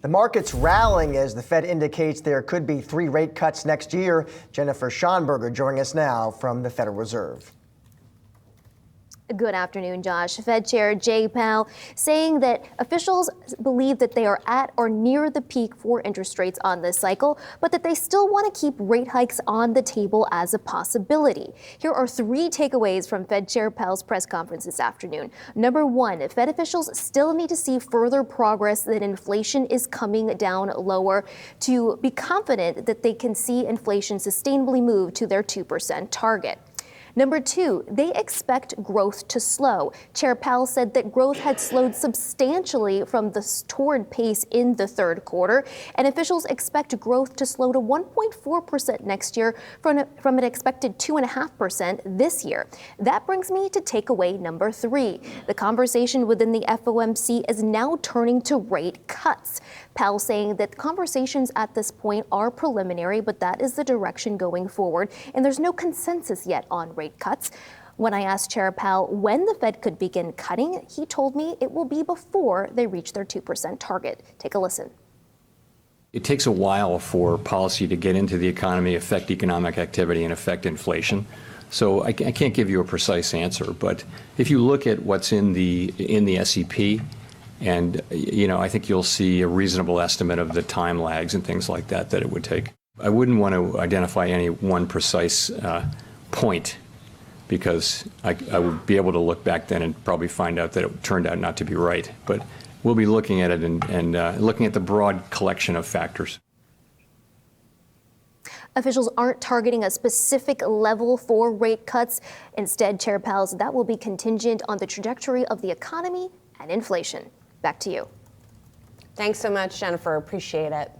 The market's rallying as the Fed indicates there could be 3 rate cuts next year. Jennifer Schonberger joining us now from the Federal Reserve. Good afternoon, Josh. Fed Chair Jay Powell saying that officials believe that they are at or near the peak for interest rates on this cycle, but that they still want to keep rate hikes on the table as a possibility. Here are 3 takeaways from Fed Chair Powell's press conference this afternoon. Number 1, Fed officials still need to see further progress that inflation is coming down lower to be confident that they can see inflation sustainably move to their 2% target. Number 2, they expect growth to slow. Chair Powell said that growth had slowed substantially from the torrid pace in the third quarter, and officials expect growth to slow to 1.4% next year from an expected 2.5% this year. That brings me to takeaway number 3. The conversation within the FOMC is now turning to rate cuts. Powell saying that conversations at this point are preliminary, but that is the direction going forward, and there's no consensus yet on rate cuts. When I asked Chair Powell when the Fed could begin cutting, he told me it will be before they reach their 2% target. Take a listen. It takes a while for policy to get into the economy, affect economic activity, and affect inflation. So I can't give you a precise answer, but if you look at what's in the SEP, and I think you'll see a reasonable estimate of the time lags and things like that it would take. I wouldn't want to identify any one precise point, because I would be able to look back then and probably find out that it turned out not to be right. But we'll be looking at it and looking at the broad collection of factors. Officials aren't targeting a specific level for rate cuts. Instead, Chair Powell said that will be contingent on the trajectory of the economy and inflation. Back to you. Thanks so much, Jennifer. Appreciate it.